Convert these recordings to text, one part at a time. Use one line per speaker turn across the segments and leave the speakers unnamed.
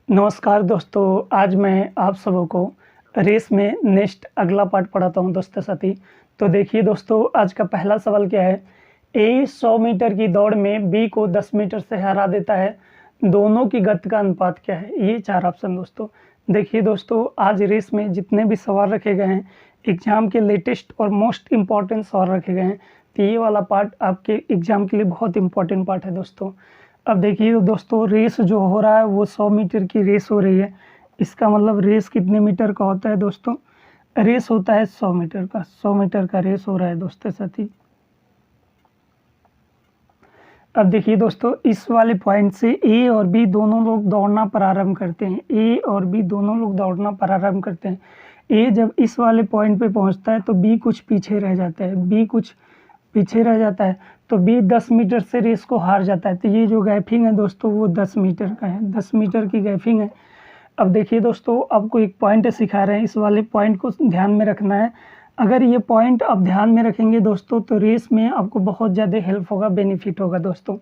नमस्कार दोस्तों, आज मैं आप सबों को रेस में नेक्स्ट अगला पार्ट पढ़ाता हूं दोस्तों साथी। तो देखिए दोस्तों, आज का पहला सवाल क्या है। ए 100 मीटर की दौड़ में बी को 10 मीटर से हरा देता है, दोनों की गति का अनुपात क्या है। ये 4 ऑप्शन दोस्तों। देखिए दोस्तों, आज रेस में जितने भी सवाल रखे गए हैं, एग्जाम के लेटेस्ट और मोस्ट इम्पॉर्टेंट सवाल रखे गए हैं। तो ये वाला पार्ट आपके एग्जाम के लिए बहुत इंपॉर्टेंट पार्ट है दोस्तों। अब देखिए दोस्तों, रेस जो हो रहा है वो 100 मीटर की रेस हो रही है। इसका मतलब रेस कितने मीटर का होता है दोस्तों। रेस होता है 100 मीटर का। 100 मीटर का रेस हो रहा है दोस्तों साथी। अब देखिए दोस्तों, इस वाले पॉइंट से ए और बी दोनों लोग दौड़ना प्रारंभ करते हैं। ए और बी दोनों लोग दौड़ना प्रारंभ करते हैं। ए जब इस वाले पॉइंट पे पहुंचता है तो बी कुछ पीछे रह जाता है। बी कुछ पीछे रह जाता है तो बी 10 मीटर से रेस को हार जाता है। तो ये जो गैपिंग है दोस्तों वो 10 मीटर का है। 10 मीटर की गैपिंग है। अब देखिए दोस्तों, आपको एक पॉइंट सिखा रहे हैं, इस वाले पॉइंट को ध्यान में रखना है। अगर ये पॉइंट आप ध्यान में रखेंगे दोस्तों तो रेस में आपको बहुत ज़्यादा हेल्प होगा, बेनिफिट होगा दोस्तों।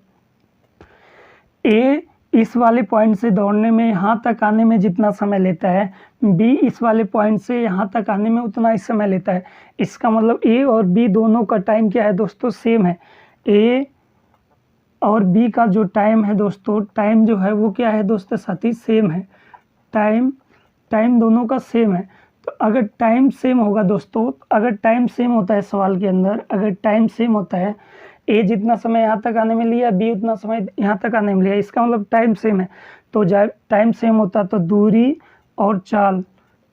ए इस वाले पॉइंट से दौड़ने में यहाँ तक आने में जितना समय लेता है, बी इस वाले पॉइंट से यहाँ तक आने में उतना ही समय लेता है। इसका मतलब ए और बी दोनों का टाइम क्या है दोस्तों, सेम है। ए और बी का जो टाइम है दोस्तों, टाइम जो है वो क्या है दोस्तों साथी, सेम है। टाइम दोनों का सेम है। तो अगर टाइम सेम होगा दोस्तों, अगर टाइम सेम होता है सवाल के अंदर, अगर टाइम सेम होता है, ए जितना समय यहाँ तक आने में लिया, बी उतना समय यहाँ तक आने में लिया, इसका मतलब टाइम सेम है। तो जब टाइम सेम होता तो दूरी और चाल,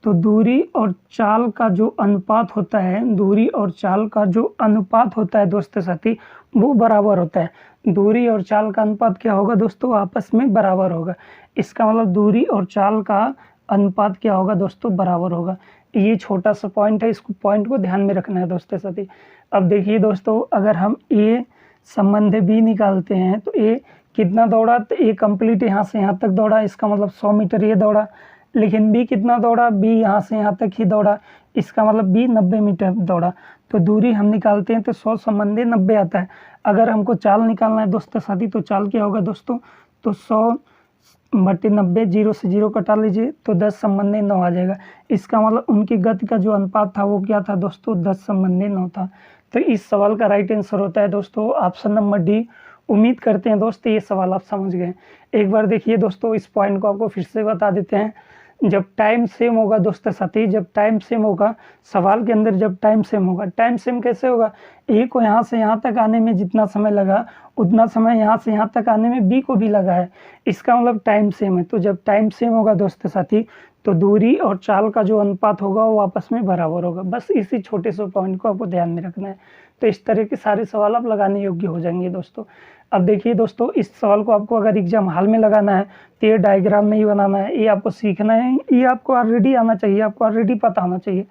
तो दूरी और चाल का जो अनुपात होता है, दूरी और चाल का जो अनुपात होता है दोस्तों साथी, वो बराबर होता है। दूरी और चाल का अनुपात क्या होगा दोस्तों, आपस में बराबर होगा। इसका मतलब दूरी और चाल का अनुपात क्या होगा दोस्तों, बराबर होगा। ये छोटा सा पॉइंट है, इसको पॉइंट को ध्यान में रखना है दोस्तों साथी। अब देखिए दोस्तों, अगर हम ए संबंध बी निकालते हैं तो ए कितना दौड़ा, तो ए कंप्लीट यहाँ से यहाँ तक दौड़ा, इसका मतलब 100 मीटर ये दौड़ा। लेकिन बी कितना दौड़ा, बी यहाँ से यहाँ तक ही दौड़ा, इसका मतलब बी 90 मीटर दौड़ा। तो दूरी हम निकालते हैं तो 100 संबंधी 90 आता है। अगर हमको चाल निकालना है दोस्तों साथी, तो चाल क्या होगा दोस्तों, तो 100/90, 0 से 0 कटा लीजिए तो 10 संबंधी 9 आ जाएगा। इसका मतलब उनकी गति का जो अनुपात था वो क्या था दोस्तों, 10 संबंधी 9 था। तो इस सवाल का राइट आंसर होता है दोस्तों ऑप्शन नंबर डी। उम्मीद करते हैं दोस्तों ये सवाल आप समझ गए। एक बार देखिए दोस्तों, इस पॉइंट को आपको फिर से बता देते हैं। जब टाइम सेम होगा दोस्तों साथी, जब टाइम सेम होगा सवाल के अंदर, जब टाइम सेम होगा, टाइम सेम कैसे होगा, ए को यहाँ से यहाँ तक आने में जितना समय लगा उतना समय यहाँ से यहाँ तक आने में बी को भी लगा है। इसका मतलब टाइम सेम है। तो जब टाइम सेम होगा दोस्तों साथी तो दूरी और चाल का जो अनुपात होगा वो आपस में बराबर होगा। बस इसी छोटे से पॉइंट को आपको ध्यान में रखना है। तो इस तरह के सारे सवाल आप लगाने योग्य हो जाएंगे दोस्तों। अब देखिए दोस्तों, इस सवाल को आपको अगर एग्जाम हॉल में लगाना है तो ये डायग्राम नहीं बनाना है, ये आपको सीखना है, ये आपको ऑलरेडी आना चाहिए, आपको ऑलरेडी पता होना चाहिए।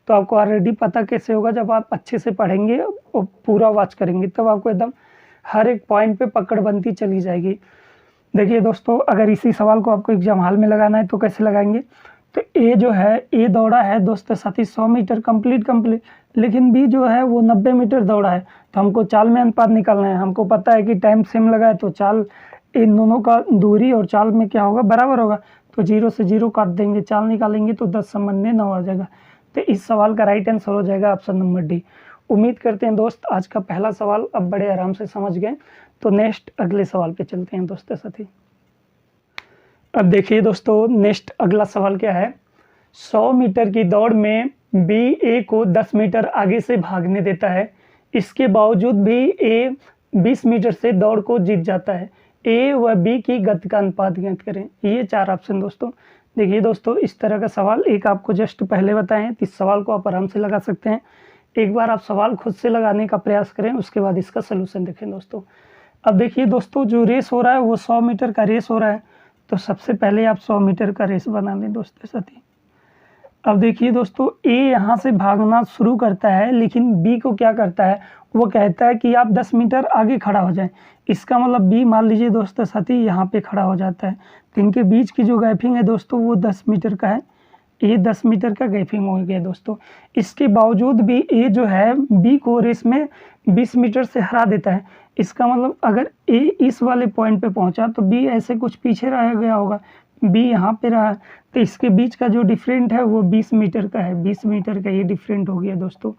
तो आपको ऑलरेडी पता कैसे होगा, जब आप अच्छे से पढ़ेंगे और पूरा वॉच करेंगे, तब आपको एकदम हर एक पॉइंट पे पकड़ बनती चली जाएगी। देखिए दोस्तों, अगर इसी सवाल को आपको एग्जाम हॉल में लगाना है तो कैसे लगाएंगे, तो ए जो है, ए दौड़ा है दोस्तों साथी 100 मीटर कंप्लीट, लेकिन बी जो है वो 90 मीटर दौड़ा है। तो हमको चाल में अनुपात निकालना है। हमको पता है कि टाइम सेम लगा है तो चाल, इन दोनों का दूरी और चाल में क्या होगा, बराबर होगा। तो 0 से 0 काट देंगे, चाल निकालेंगे तो 10 संबंधी 9 आ जाएगा। तो इस सवाल का राइट आंसर हो जाएगा ऑप्शन नंबर डी। उम्मीद करते हैं दोस्त आज का पहला सवाल अब बड़े आराम से समझ गए। तो नेक्स्ट अगले सवाल पे चलते हैं दोस्तों साथी। अब देखिए दोस्तों, नेक्स्ट अगला सवाल क्या है। 100 मीटर की दौड़ में बी ए को 10 मीटर आगे से भागने देता है, इसके बावजूद भी ए 20 मीटर से दौड़ को जीत जाता है। ए व बी की गति का अनुपात ज्ञात करें। ये 4 ऑप्शन दोस्तों। देखिए दोस्तों, इस तरह का सवाल एक आपको जस्ट पहले बताएं, तो इस सवाल को आप आराम से लगा सकते हैं। एक बार आप सवाल खुद से लगाने का प्रयास करें, उसके बाद इसका सलूशन देखें दोस्तों। अब देखिए दोस्तों, जो रेस हो रहा है वो 100 मीटर का रेस हो रहा है। तो सबसे पहले आप 100 मीटर का रेस बना लें दोस्तों साथी। अब देखिए दोस्तों, ए यहाँ से भागना शुरू करता है, लेकिन बी को क्या करता है, वो कहता है कि आप 10 मीटर आगे खड़ा हो जाएं। इसका मतलब बी मान लीजिए दोस्तों साथी यहाँ पे खड़ा हो जाता है। तो इनके बीच की जो गैपिंग है दोस्तों वो 10 मीटर का है। ये 10 मीटर का गैपिंग हो गया दोस्तों। इसके बावजूद भी ए जो है बी को रेस में 20 मीटर से हरा देता है। इसका मतलब अगर ए इस वाले पॉइंट पे पहुंचा तो बी ऐसे कुछ पीछे रह गया होगा, बी यहाँ पे रहा, तो इसके बीच का जो डिफरेंट है वो 20 मीटर का है, 20 मीटर का ये डिफरेंट हो गया दोस्तों।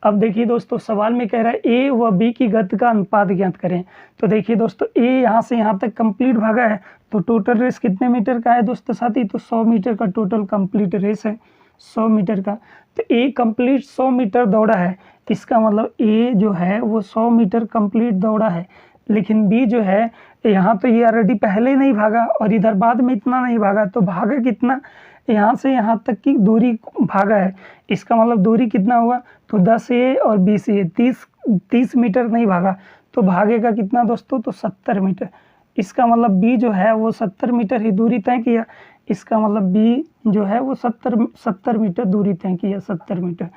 अब देखिए दोस्तों, सवाल में कह रहा है ए व बी की गति का अनुपात ज्ञात करें। तो देखिए दोस्तों, ए यहाँ से यहाँ तक कंप्लीट भागा है, तो टोटल रेस कितने मीटर का है दोस्तों साथी, तो 100 मीटर का टोटल कंप्लीट रेस है, 100 मीटर का। तो ए कंप्लीट 100 मीटर दौड़ा है, इसका मतलब ए जो है वो 100 मीटर कंप्लीट दौड़ा है। लेकिन बी जो है यहाँ तो ये ऑलरेडी पहले नहीं भागा और इधर बाद में इतना नहीं भागा, तो भागा कितना, यहाँ से यहाँ तक की दूरी भागा है, इसका मतलब दूरी कितना हुआ, तो 10 ए और 20 ए, 30 मीटर नहीं भागा, तो भागेगा कितना दोस्तों, तो 70 मीटर। इसका मतलब बी जो है वो 70 मीटर ही दूरी तय किया, इसका मतलब बी जो है वो 70 मीटर दूरी तय किया, 70 मीटर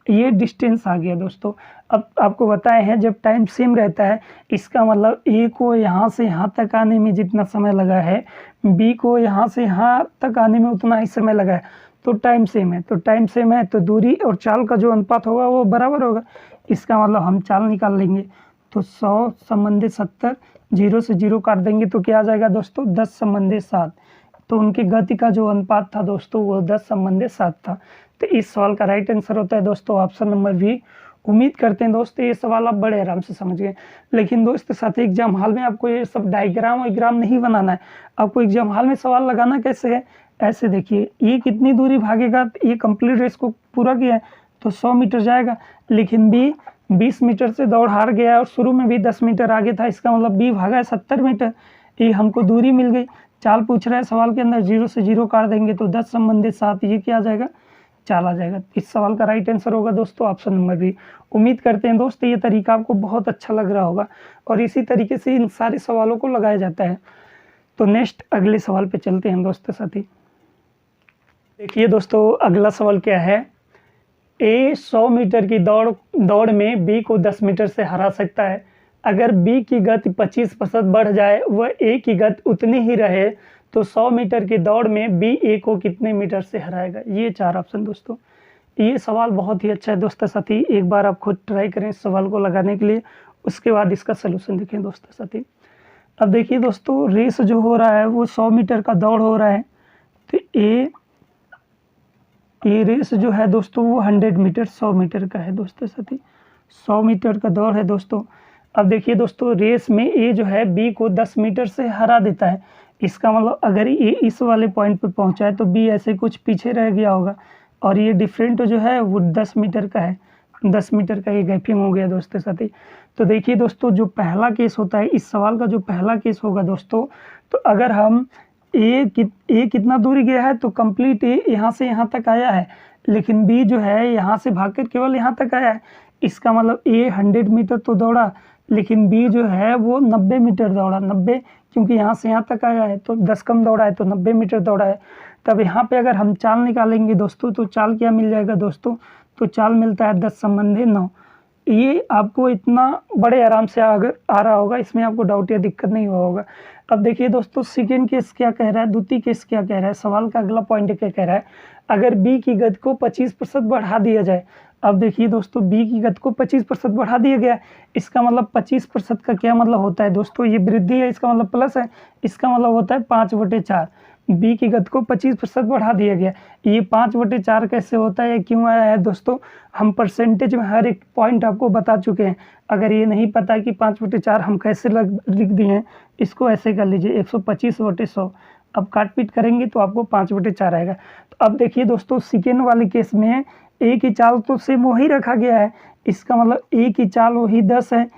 ये डिस्टेंस आ गया दोस्तों। अब आपको बताए हैं जब टाइम सेम रहता है, इसका मतलब ए को यहाँ से यहाँ तक आने में जितना समय लगा है, बी को यहाँ से यहाँ तक आने में उतना ही समय लगा है, तो टाइम सेम है। तो टाइम सेम है तो दूरी और चाल का जो अनुपात होगा वो बराबर होगा। इसका मतलब हम चाल निकाल लेंगे, तो 100 संबंधित 70, 0 से 0 काट देंगे तो क्या आ जाएगा दोस्तों, 10 संबंधित 7। तो उनकी गति का जो अनुपात था दोस्तों वो 10 संबंधित 7 था। तो इस सवाल का राइट आंसर होता है दोस्तों ऑप्शन नंबर बी। उम्मीद करते हैं दोस्तों ये सवाल आप बड़े आराम से समझ गए। लेकिन दोस्त साथ ही एग्जाम हॉल में आपको ये सब डायग्राम वायग्राम नहीं बनाना है, आपको एग्जाम हॉल में सवाल लगाना कैसे है, ऐसे देखिए, ये कितनी दूरी भागेगा, ये कंप्लीट रेस को पूरा किया है तो 100 मीटर जाएगा, लेकिन बी 20 मीटर से दौड़ हार गया और शुरू में भी 10 मीटर आगे था, इसका मतलब बी भागा है 70 मीटर। ये हमको दूरी मिल गई। चाल पूछ रहा है सवाल के अंदर, 0 से 0 काट देंगे तो 10 संबंधित 7, ये क्या आ जाएगा, चाल आ जाएगा। इस सवाल का राइट आंसर होगा दोस्तों ऑप्शन नंबर बी। उम्मीद करते हैं दोस्तों ये तरीका आपको बहुत अच्छा लग रहा होगा और इसी तरीके से इन सारे सवालों को लगाया जाता है। तो नेक्स्ट अगले सवाल पे चलते हैं दोस्तों साथी। देखिए दोस्तों अगला सवाल क्या है, ए 100 मीटर की दौड़ में बी को 10 मीटर से हरा सकता है। अगर बी की गति 25% बढ़ जाए व ए की गति उतनी ही रहे तो 100 मीटर की दौड़ में बी ए को कितने मीटर से हराएगा। ये 4 ऑप्शन दोस्तों। ये सवाल बहुत ही अच्छा है दोस्तों साथी, एक बार आप खुद ट्राई करें इस सवाल को लगाने के लिए, उसके बाद इसका सलूशन देखें दोस्तों साथी। अब देखिए दोस्तों, रेस जो हो रहा है वो 100 मीटर का दौड़ हो रहा है, तो ये रेस जो है दोस्तों वो 100 मीटर 100 मीटर का है दोस्तों साथी, 100 मीटर का दौड़ है दोस्तों। अब देखिए दोस्तों, रेस में ए जो है बी को 10 मीटर से हरा देता है, इसका मतलब अगर ये इस वाले पॉइंट पे पहुंचा है तो बी ऐसे कुछ पीछे रह गया होगा और ये डिफरेंट जो है वो 10 मीटर का है, 10 मीटर का ये गैपिंग हो गया दोस्तों साथी। तो देखिए दोस्तों, जो पहला केस होता है इस सवाल का, जो पहला केस होगा दोस्तों, तो अगर हम ए कितना दूरी गया है तो कंप्लीट ए यहाँ से यहाँ तक आया है, लेकिन बी जो है यहाँ से भागकर केवल यहाँ तक आया है, इसका मतलब ए 100 मीटर तो दौड़ा, लेकिन बी जो है वो 90 मीटर दौड़ा, 90, क्योंकि यहाँ से यहाँ तक आया है तो 10 कम दौड़ा है तो 90 मीटर दौड़ा है। तब यहाँ पे अगर हम चाल निकालेंगे दोस्तों, तो चाल क्या मिल जाएगा दोस्तों, तो चाल मिलता है 10 संबंधी 9। ये आपको इतना बड़े आराम से अगर आ रहा होगा, इसमें आपको डाउट या दिक्कत नहीं हुआ होगा। अब देखिए दोस्तों, सेकेंड केस क्या कह रहा है, द्वितीय केस क्या कह रहा है, सवाल का अगला पॉइंट क्या कह रहा है, अगर बी की गति को 25% बढ़ा दिया जाए। अब देखिए दोस्तों, बी की गति को 25% बढ़ा दिया गया, इसका मतलब 25% का क्या मतलब होता है दोस्तों, ये वृद्धि है, इसका मतलब प्लस है, इसका मतलब होता है 5/4। बी की गति को 25% बढ़ा दिया गया, ये 5/4 कैसे होता है, क्यों आया है दोस्तों, हम परसेंटेज में हर एक पॉइंट आपको बता चुके हैं। अगर ये नहीं पता कि 5/4 हम कैसे लिख दिए हैं, इसको ऐसे कर लीजिए 125/100, अब काट पीट करेंगे तो आपको 5/4 आएगा। तो अब देखिए दोस्तों, सेकेंड वाले केस में ए की चाल तो सेम वही रखा गया है, इसका मतलब ए की चाल वही 10 है,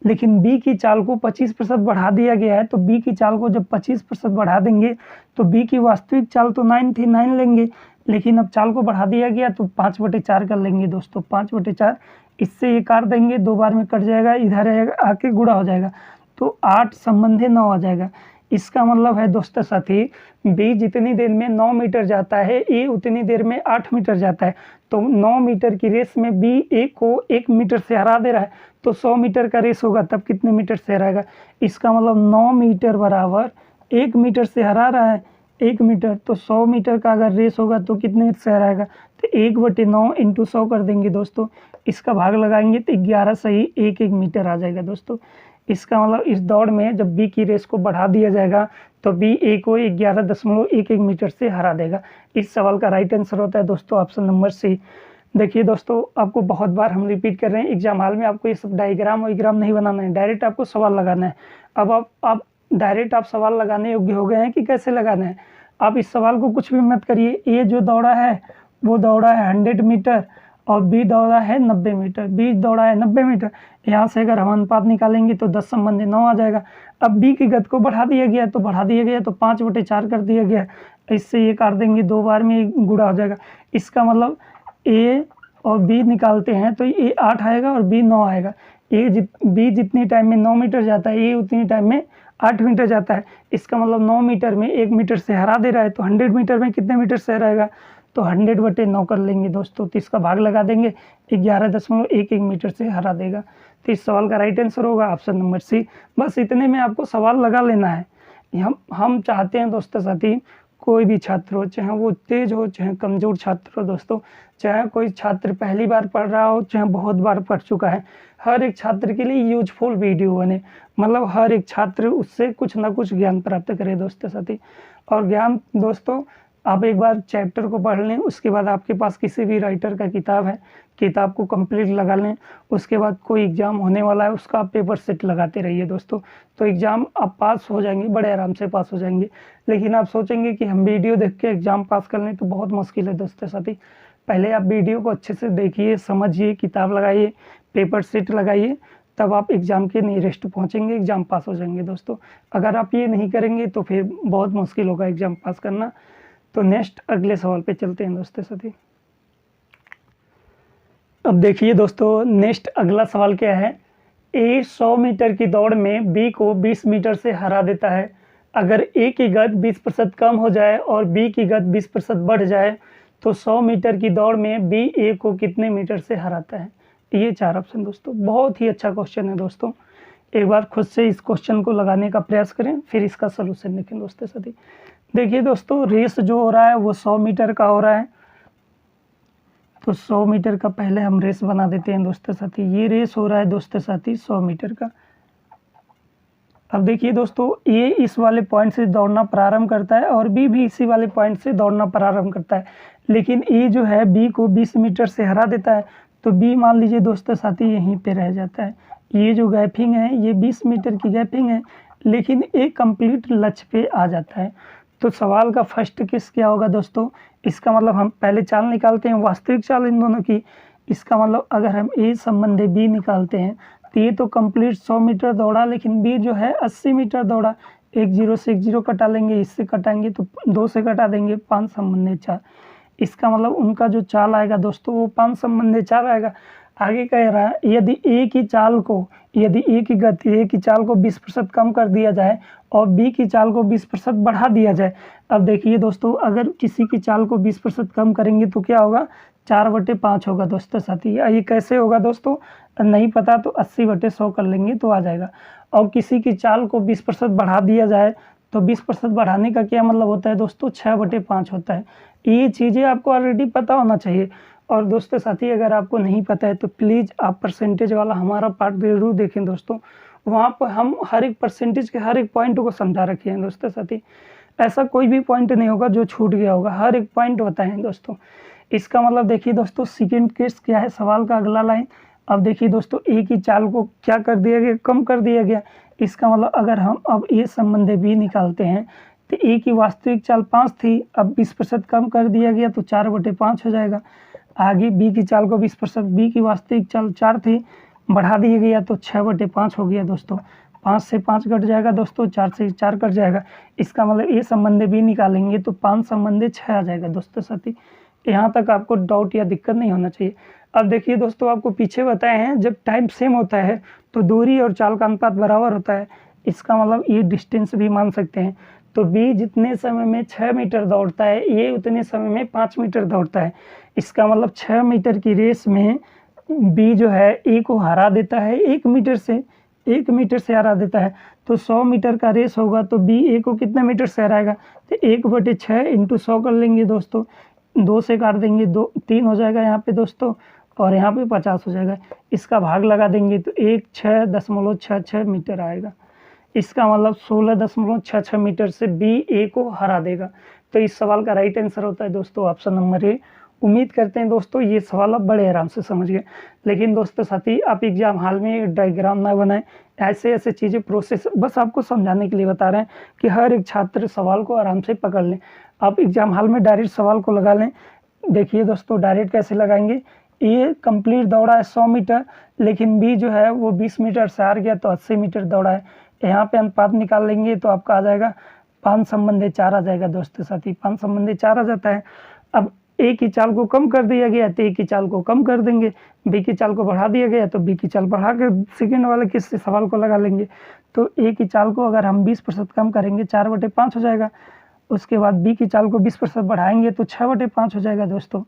लेकिन बी की चाल को 25% बढ़ा दिया गया है। तो बी की चाल को जब 25% बढ़ा देंगे तो बी की वास्तविक चाल तो 9 थी, 9 लेंगे, लेकिन अब चाल को बढ़ा दिया गया तो 5/4 कर लेंगे दोस्तों, 5/4। इससे ये काट देंगे, 2 बार में कट जाएगा, इधर आके गुणा हो जाएगा, तो 8 संबंधी 9 आ जाएगा। इसका मतलब है दोस्तों साथी, बी जितनी देर में 9 मीटर जाता है, ए उतनी देर में 8 मीटर जाता है। तो 9 मीटर की रेस में बी ए को 1 मीटर से हरा दे रहा है, तो 100 मीटर का रेस होगा तब कितने मीटर से हराएगा, इसका मतलब 9 मीटर बराबर 1 मीटर से हरा रहा है, 1 मीटर, तो 100 मीटर का अगर रेस होगा तो कितने से हराएगा, तो 1/9 × 100 कर देंगे दोस्तों, इसका भाग लगाएंगे तो 11 सही 1 मीटर आ जाएगा दोस्तों। इसका मतलब इस दौड़ में जब बी की रेस को बढ़ा दिया जाएगा तो बी ए को 11.11 मीटर से हरा देगा। इस सवाल का राइट आंसर होता है दोस्तों ऑप्शन नंबर सी। देखिए दोस्तों, आपको बहुत बार हम रिपीट कर रहे हैं, एग्जाम हॉल में आपको ये सब डायग्राम वाइग्राम नहीं बनाना है, डायरेक्ट आपको सवाल लगाना है। अब आप डायरेक्ट आप सवाल लगाने योग्य हो गए हैं कि कैसे लगाना है। आप इस सवाल को कुछ भी मत करिए। ए जो दौड़ा है वो दौड़ा है 100 मीटर और बी दौड़ा है 90 मीटर। बी दौड़ा है 90 मीटर। यहाँ से अगर हम अनुपात निकालेंगे तो 10 संबंधी 9 आ जाएगा। अब बी की गति को बढ़ा दिया गया तो 5/4 कर दिया गया। इससे ये काट देंगे, 2 बार में गुणा हो जाएगा। इसका मतलब ए और बी निकालते हैं तो ए 8 आएगा और बी 9 आएगा। बी जितनी टाइम में 9 मीटर जाता है, ए उतनी टाइम में 8 मीटर जाता है। इसका मतलब 9 मीटर में 1 मीटर से हरा दे रहा है, तो 100 मीटर में कितने मीटर से हराएगा, तो 100/9 कर लेंगे दोस्तों। तो इसका भाग लगा देंगे, 11.11 मीटर से हरा देगा। तो इस सवाल का राइट आंसर होगा ऑप्शन नंबर सी। बस इतने में आपको सवाल लगा लेना है। हम चाहते हैं दोस्तों साथी, कोई भी छात्र हो, चाहे वो तेज हो चाहे कमज़ोर छात्र हो दोस्तों, चाहे कोई छात्र पहली बार पढ़ रहा हो चाहे बहुत बार पढ़ चुका है, हर एक छात्र के लिए यूजफुल वीडियो बने। मतलब हर एक छात्र उससे कुछ ना कुछ ज्ञान प्राप्त करे दोस्तों साथी। और ज्ञान दोस्तों, आप एक बार चैप्टर को पढ़ लें, उसके बाद आपके पास किसी भी राइटर का किताब है, किताब को कंप्लीट लगा लें। उसके बाद कोई एग्ज़ाम होने वाला है, उसका आप पेपर सेट लगाते रहिए दोस्तों। तो एग्ज़ाम आप पास हो जाएंगे, बड़े आराम से पास हो जाएंगे। लेकिन आप सोचेंगे कि हम वीडियो देख के एग्ज़ाम पास कर लें, तो बहुत मुश्किल है दोस्तों साथी। पहले आप वीडियो को अच्छे से देखिए, समझिए, किताब लगाइए, पेपर सेट लगाइए, तब आप एग्ज़ाम के नियरेस्ट पहुँचेंगे, एग्ज़ाम पास हो जाएंगे दोस्तों। अगर आप ये नहीं करेंगे तो फिर बहुत मुश्किल होगा एग्ज़ाम पास करना। तो नेक्स्ट अगले सवाल पे चलते हैं दोस्तों साथी। अब देखिए दोस्तों, नेक्स्ट अगला सवाल क्या है। ए 100 मीटर की दौड़ में बी को 20 मीटर से हरा देता है। अगर ए की गति 20% कम हो जाए और बी की गति 20% बढ़ जाए तो 100 मीटर की दौड़ में बी ए को कितने मीटर से हराता है। ये 4 ऑप्शन दोस्तों। बहुत ही अच्छा क्वेश्चन है दोस्तों। एक बार खुद से इस क्वेश्चन को लगाने का प्रयास करें, फिर इसका सलूशन देखें दोस्तों साथी। देखिए दोस्तों, रेस जो हो रहा है वो 100 मीटर का हो रहा है। तो 100 मीटर का पहले हम रेस बना देते हैं दोस्तों साथी। ये रेस हो रहा है दोस्तों साथी 100 मीटर का। अब देखिए दोस्तों, ए इस वाले पॉइंट से दौड़ना प्रारंभ करता है और बी भी इसी वाले पॉइंट से दौड़ना प्रारंभ करता है। लेकिन ए जो है बी को 20 मीटर से हरा देता है। तो बी मान लीजिए दोस्तों साथी यहीं पे रह जाता है। ये जो गैपिंग है ये 20 मीटर की गैपिंग है, लेकिन ए कंप्लीट लक्ष्य पे आ जाता है। तो सवाल का फर्स्ट किस क्या होगा दोस्तों। इसका मतलब हम पहले चाल निकालते हैं, वास्तविक चाल इन दोनों की। इसका मतलब अगर हम ए संबंधी बी निकालते हैं तो ये तो कंप्लीट 100 मीटर दौड़ा, लेकिन बी जो है 80 मीटर दौड़ा। 1 0 से 1 0 कटा लेंगे, इससे कटाएंगे तो 2 से कटा देंगे, 5 संबंधी 4। इसका मतलब उनका जो चाल आएगा दोस्तों वो 5 संबंधी 4 आएगा। आगे कह रहा है यदि ए की गति ए की चाल को 20% कम कर दिया जाए और बी की चाल को 20% बढ़ा दिया जाए। अब देखिए दोस्तों, अगर किसी की चाल को 20% कम करेंगे तो क्या होगा, 4/5 होगा दोस्तों साथी। ये कैसे होगा दोस्तों, नहीं पता तो 80/100 कर लेंगे तो आ जाएगा। और किसी की चाल को 20% बढ़ा दिया जाए तो 20% बढ़ाने का क्या मतलब होता है दोस्तों, 6/5 होता है। ये चीज़ें आपको ऑलरेडी पता होना चाहिए। और दोस्तों साथी, अगर आपको नहीं पता है तो प्लीज़ आप परसेंटेज वाला हमारा पार्ट जरूर देखें दोस्तों। वहाँ पर हम हर एक परसेंटेज के हर एक पॉइंट को समझा रखे हैं दोस्तों साथी। ऐसा कोई भी पॉइंट नहीं होगा जो छूट गया होगा, हर एक पॉइंट होता है दोस्तों। इसका मतलब देखिए दोस्तों, सेकंड केस क्या है, सवाल का अगला लाइन। अब देखिए दोस्तों, ए की चाल को क्या कर दिया गया, कम कर दिया गया। इसका मतलब अगर हम अब ए संबंधी बी निकालते हैं तो ए की वास्तविक चाल 5 थी, अब 20% कम कर दिया गया तो 4/5 हो जाएगा। आगे बी की चाल को 20%, बी की वास्तविक चाल 4 थी, बढ़ा दिया गया तो 6/5 हो गया दोस्तों। 5 से 5 कट जाएगा दोस्तों, 4 से 4 कट जाएगा। इसका मतलब ए संबंधी बी निकालेंगे तो 5 संबंधी 6 आ जाएगा दोस्तों साथी। यहाँ तक आपको डाउट या दिक्कत नहीं होना चाहिए। अब देखिए दोस्तों, आपको पीछे बताए हैं जब टाइम सेम होता है तो दूरी और चाल का अनुपात बराबर होता है। इसका मतलब ये डिस्टेंस भी मान सकते हैं। तो बी जितने समय में 6 मीटर दौड़ता है, ये उतने समय में 5 मीटर दौड़ता है। इसका मतलब 6 मीटर की रेस में बी जो है ए को हरा देता है 1 मीटर से हरा देता है। तो 100 मीटर का रेस होगा तो बी ए को कितने मीटर से हराएगा, तो 1/6 × 100 कर लेंगे दोस्तों। 2 से काट देंगे, 2 3 हो जाएगा यहाँ पे दोस्तों, और यहाँ पे 50 हो जाएगा। इसका भाग लगा देंगे तो 16.66 मीटर आएगा। इसका मतलब 16.66 मीटर से बी ए को हरा देगा। तो इस सवाल का राइट आंसर होता है दोस्तों ऑप्शन नंबर ए। उम्मीद करते हैं दोस्तों ये सवाल आप बड़े आराम से समझ गए। लेकिन दोस्तों साथी आप एग्जाम हॉल में डायग्राम ना बनाएं, ऐसे ऐसे चीज़ें प्रोसेस बस आपको समझाने के लिए बता रहे हैं कि हर एक छात्र सवाल को आराम से पकड़ लें। आप एग्जाम हॉल में डायरेक्ट सवाल को लगा लें। देखिए दोस्तों डायरेक्ट कैसे लगाएंगे, ए कंप्लीट दौड़ा है 100 मीटर, लेकिन बी जो है वो 20 मीटर से हार गया तो 80 मीटर दौड़ा है। यहाँ पे अनुपात निकाल लेंगे तो आपका आ जाएगा 5/4 आ जाएगा दोस्तों साथी, 5/4 आ जाता है। अब ए की चाल को कम कर दिया गया तो ए की चाल को कम कर देंगे, बी की चाल को बढ़ा दिया गया तो बी की चाल बढ़ा कर सेकेंड वाले किससे सवाल को लगा लेंगे। तो ए की चाल को अगर हम 20% कम करेंगे 4/5 हो जाएगा। उसके बाद बी की चाल को 20% बढ़ाएंगे तो 6/5 हो जाएगा दोस्तों।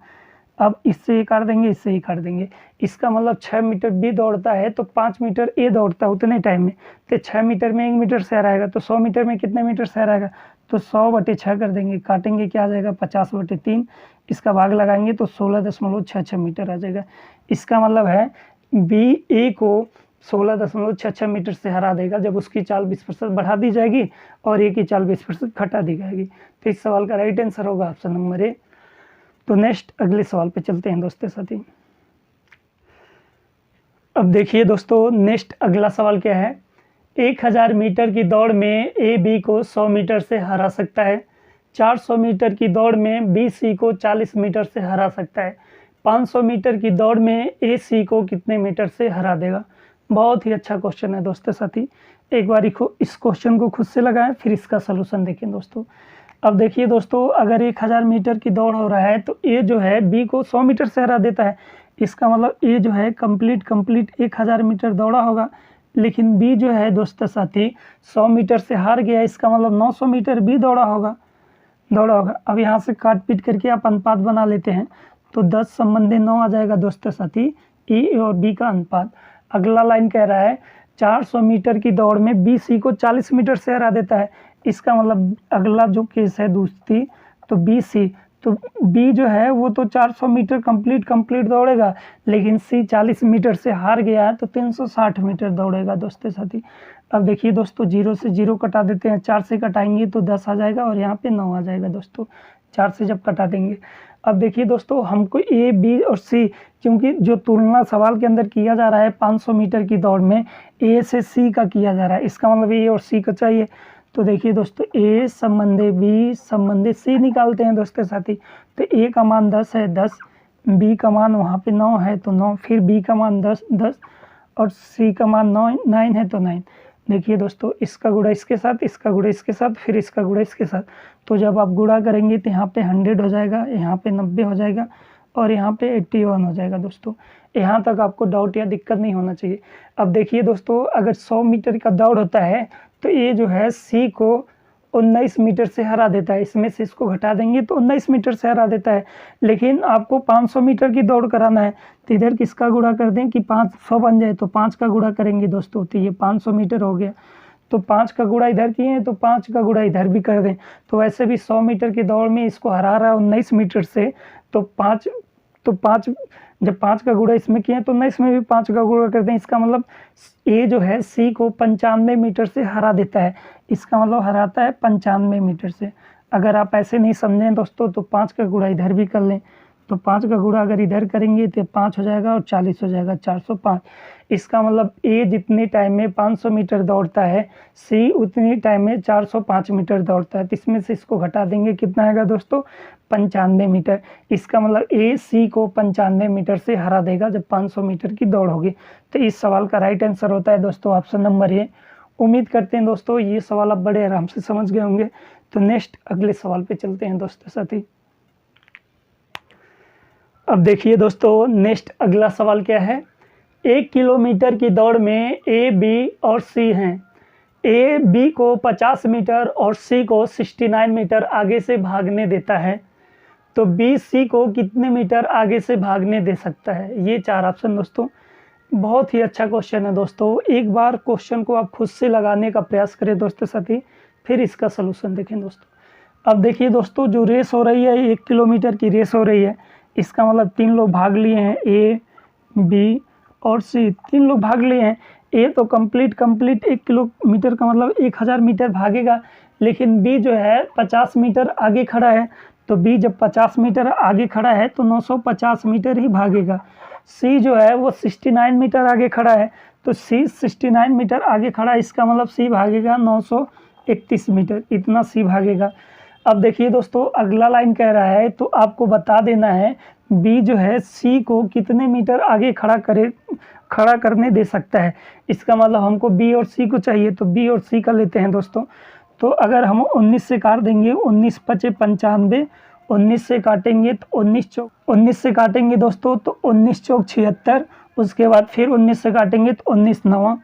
अब इससे ये काट देंगे, इससे ही काट देंगे। इसका मतलब 6 मीटर बी दौड़ता है तो 5 मीटर ए दौड़ता है उतने टाइम में। तो 6 मीटर में 1 मीटर शहर आएगा तो 100 मीटर में कितने मीटर शहर आएगा, तो 100/6 कर देंगे, काटेंगे क्या आ जाएगा 50/3। इसका भाग लगाएंगे तो 16.66 मीटर आ जाएगा। इसका मतलब है बी ए को 16.66 मीटर से हरा देगा जब उसकी चाल 20% बढ़ा दी जाएगी और ए की चाल 20% घटा दी जाएगी। तो इस सवाल का राइट आंसर होगा ऑप्शन नंबर ए। तो नेक्स्ट अगले सवाल पे चलते हैं दोस्तों साथी। अब देखिए दोस्तों नेक्स्ट अगला सवाल क्या है, 1000 मीटर की दौड़ में ए बी को 100 मीटर से हरा सकता है, 400 मीटर की दौड़ में बी सी को 40 मीटर से हरा सकता है, 500 मीटर की दौड़ में ए सी को कितने मीटर से हरा देगा। बहुत ही अच्छा क्वेश्चन है दोस्तों साथी, एक बार इस क्वेश्चन को खुद से लगाएं फिर इसका सलूशन देखें दोस्तों। अब देखिए दोस्तों अगर 1000 मीटर की दौड़ हो रहा है तो ए जो है बी को 100 मीटर से हरा देता है। इसका मतलब ए जो है कंप्लीट 1000 मीटर दौड़ा होगा, लेकिन बी जो है दोस्तों साथी 100 मीटर से हार गया। इसका मतलब 900 मीटर बी दौड़ा होगा। अब यहाँ से काट पीट करके आप अनुपात बना लेते हैं तो 10/9 आ जाएगा दोस्तों साथी ए और बी का अनुपात। अगला लाइन कह रहा है 400 मीटर की दौड़ में बी सी को 40 मीटर से हरा देता है। इसका मतलब अगला जो केस है दूसरी तो बी सी, तो बी जो है वो तो 400 मीटर कंप्लीट दौड़ेगा, लेकिन सी 40 मीटर से हार गया है तो 360 मीटर दौड़ेगा दोस्तों साथी। अब देखिए दोस्तों 0 से 0 कटा देते हैं, 4 से कटाएंगे तो 10 आ जाएगा और यहाँ पे 9 आ जाएगा दोस्तों 4 से जब कटा देंगे। अब देखिए दोस्तों हमको ए बी और सी, क्योंकि जो तुलना सवाल के अंदर किया जा रहा है 500 मीटर की दौड़ में ए से सी का किया जा रहा है, इसका मतलब ए और सी का चाहिए। तो देखिए दोस्तों ए संबंधे बी संबंधे सी निकालते हैं दोस्तों साथी। तो ए का मान 10 है 10, बी का मान वहाँ पे 9 है तो 9, फिर बी का मान 10 और सी का मान 9 है तो 9। देखिए दोस्तों इसका गुणा इसके साथ, इसका गुणा इसके साथ, फिर इसका गुणा इसके साथ। तो जब आप गुणा करेंगे तो यहाँ पे 100 हो जाएगा, यहाँ पे 90 हो जाएगा और यहाँ पे 81 हो जाएगा दोस्तों। यहाँ तक आपको डाउट या दिक्कत नहीं होना चाहिए। अब देखिए दोस्तों अगर 100 मीटर का दौड़ होता है तो ये जो है सी को 19 मीटर से हरा देता है, इसमें से इसको घटा देंगे तो 19 मीटर से हरा देता है। लेकिन आपको 500 मीटर की दौड़ कराना है तो इधर किसका गुणा कर दें कि 500 बन जाए, तो 5 का गुणा करेंगे दोस्तों तो ये 500 मीटर हो गया। तो 5 का गुणा इधर किए हैं तो 5 का गुणा इधर भी कर दें। तो वैसे भी 100 मीटर की दौड़ में इसको हरा रहा है 19 मीटर से, तो 5 जब 5 का गुणा इसमें किए तो 19 में भी 5 का गुणा कर दें। इसका मतलब ए जो है सी को 95 मीटर से हरा देता है, इसका मतलब हराता है 95 मीटर से। अगर आप ऐसे नहीं समझें दोस्तों तो 5 का गुणा इधर भी कर लें, तो 5 का गुणा अगर इधर करेंगे तो 5 हो जाएगा और 40 हो जाएगा 405। इसका मतलब ए जितने टाइम में 500 मीटर दौड़ता है सी उतनी टाइम में 405 मीटर दौड़ता है। तो इसमें से इसको घटा देंगे कितना आएगा दोस्तों 95 मीटर। इसका मतलब ए सी को 95 मीटर से हरा देगा जब 500 मीटर की दौड़ होगी। तो इस सवाल का राइट आंसर होता है दोस्तों ऑप्शन नंबर ए। उम्मीद करते हैं दोस्तों ये सवाल आप बड़े आराम से समझ गए होंगे। तो नेक्स्ट अगले सवाल पे चलते हैं दोस्तों साथी। अब देखिए दोस्तों नेक्स्ट अगला सवाल क्या है, 1 किलोमीटर की दौड़ में ए बी और सी हैं। ए बी को 50 मीटर और सी को 69 मीटर आगे से भागने देता है, तो बी सी को कितने मीटर आगे से भागने दे सकता है। ये 4 ऑप्शन दोस्तों, बहुत ही अच्छा क्वेश्चन है दोस्तों। एक बार क्वेश्चन को आप खुद से लगाने का प्रयास करें दोस्तों साथी, फिर इसका सलूशन देखें दोस्तों। अब देखिए दोस्तों जो रेस हो रही है 1 किलोमीटर की रेस हो रही है, इसका मतलब 3 लोग भाग लिए हैं, ए बी और सी 3 लोग भाग लिए हैं। ए तो कंप्लीट 1 किलोमीटर का मतलब 1000 मीटर भागेगा, लेकिन बी जो है 50 मीटर आगे खड़ा है, तो बी जब 50 मीटर आगे खड़ा है तो 950 मीटर ही भागेगा। सी जो है वो 69 मीटर आगे खड़ा है, तो सी 69 मीटर आगे खड़ा है, इसका मतलब सी भागेगा 931 मीटर, इतना सी भागेगा। अब देखिए दोस्तों, अगला लाइन कह रहा है तो आपको बता देना है बी जो है सी को कितने मीटर आगे खड़ा करने दे सकता है। इसका मतलब हमको बी और सी को चाहिए, तो बी और सी का लेते हैं दोस्तों। तो अगर हम 19 से काट देंगे, 19 पचे 95, 19 से काटेंगे तो 19 से काटेंगे दोस्तों तो 19 चौक 76, उसके बाद फिर 19 से काटेंगे तो 19 नवा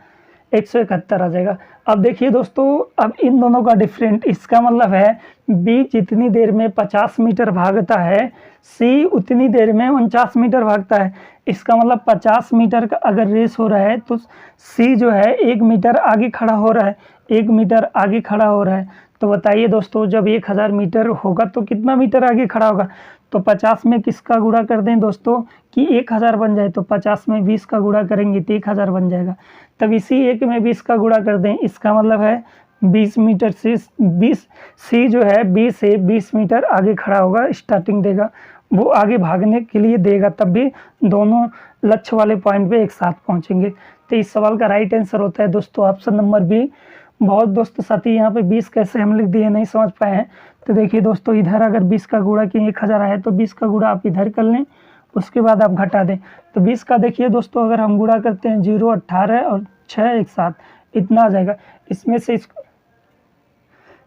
171 आ जाएगा। अब देखिए दोस्तों, अब इन दोनों का डिफरेंट, इसका मतलब है बी जितनी देर में 50 मीटर भागता है, सी उतनी देर में 49 मीटर भागता है। इसका मतलब 50 मीटर का अगर रेस हो रहा है तो सी जो है 1 मीटर आगे खड़ा हो रहा है, 1 मीटर आगे खड़ा हो रहा है। तो बताइए दोस्तों, जब 1000 मीटर होगा तो कितना मीटर आगे खड़ा होगा? तो 50 में किसका गुणा कर दें दोस्तों कि 1000 बन जाए, तो 50 में 20 का गुणा करेंगे तो 1000 बन जाएगा। तब इसी 1 में 20 का गुणा कर दें, इसका मतलब है 20 मीटर से 20, सी जो है 20 से 20 मीटर आगे खड़ा होगा, स्टार्टिंग देगा, वो आगे भागने के लिए देगा, तब भी दोनों लक्ष्य वाले पॉइंट पे एक साथ पहुंचेंगे। तो इस सवाल का राइट आंसर होता है दोस्तों ऑप्शन नंबर बी। बहुत दोस्तों साथी यहाँ पे 20 कैसे हम लिख दिए नहीं समझ पाए हैं, तो देखिए दोस्तों, इधर अगर 20 का गुणा कि 1000 आया तो 20 का गुणा आप इधर कर लें, उसके बाद आप घटा दें। तो 20 का देखिए दोस्तों, अगर हम गुणा करते हैं 0 18 और 6 एक साथ, इतना आ जाएगा। इसमें से इसको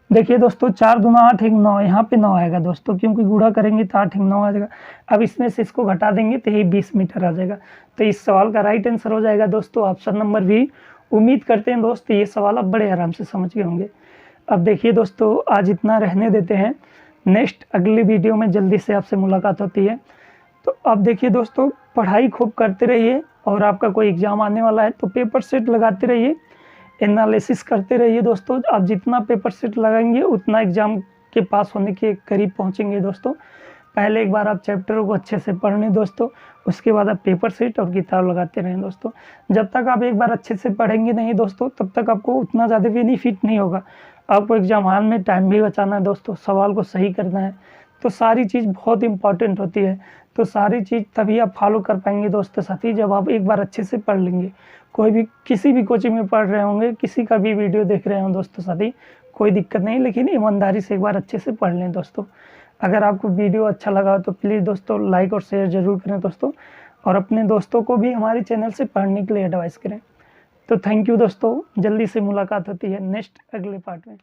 देखिए दोस्तों, 4 दूना 8 1 9, यहाँ पे 9 आएगा दोस्तों, क्योंकि गुणा करेंगे तो 8 1 9 आ जाएगा। अब इसमें से इसको घटा देंगे तो यही 20 मीटर आ जाएगा। तो इस सवाल का राइट आंसर हो जाएगा दोस्तों ऑप्शन नंबर बी। उम्मीद करते हैं दोस्त ये सवाल आप बड़े आराम से समझ गए होंगे। अब देखिए दोस्तों, आज इतना रहने देते हैं, नेक्स्ट अगली वीडियो में जल्दी से आपसे मुलाकात होती है। तो अब देखिए दोस्तों, पढ़ाई खूब करते रहिए, और आपका कोई एग्ज़ाम आने वाला है तो पेपर सेट लगाते रहिए, एनालिसिस करते रहिए दोस्तों। आप जितना पेपर सेट लगाएंगे उतना एग्ज़ाम के पास होने के करीब पहुंचेंगे दोस्तों। पहले एक बार आप चैप्टरों को अच्छे से पढ़ लें दोस्तों, उसके बाद आप पेपर सेट और किताब लगाते रहें दोस्तों। जब तक आप एक बार अच्छे से पढ़ेंगे नहीं दोस्तों, तब तक आपको उतना ज़्यादा बेनिफिट नहीं होगा। आपको एग्जाम हॉल में टाइम भी बचाना है दोस्तों, सवाल को सही करना है, तो सारी चीज़ बहुत इंपॉर्टेंट होती है। तो सारी चीज़ तभी आप फॉलो कर पाएंगे दोस्तों साथी, जब आप एक बार अच्छे से पढ़ लेंगे। कोई भी किसी भी कोचिंग में पढ़ रहे होंगे, किसी का भी वीडियो देख रहे हो दोस्तों साथी, कोई दिक्कत नहीं, लेकिन ईमानदारी से एक बार अच्छे से पढ़ लें दोस्तों। अगर आपको वीडियो अच्छा लगा तो प्लीज़ दोस्तों लाइक और शेयर ज़रूर करें दोस्तों, और अपने दोस्तों को भी हमारे चैनल से पढ़ने के लिए एडवाइस करें। तो थैंक यू दोस्तों, जल्दी से मुलाकात होती है नेक्स्ट अगले पार्ट में।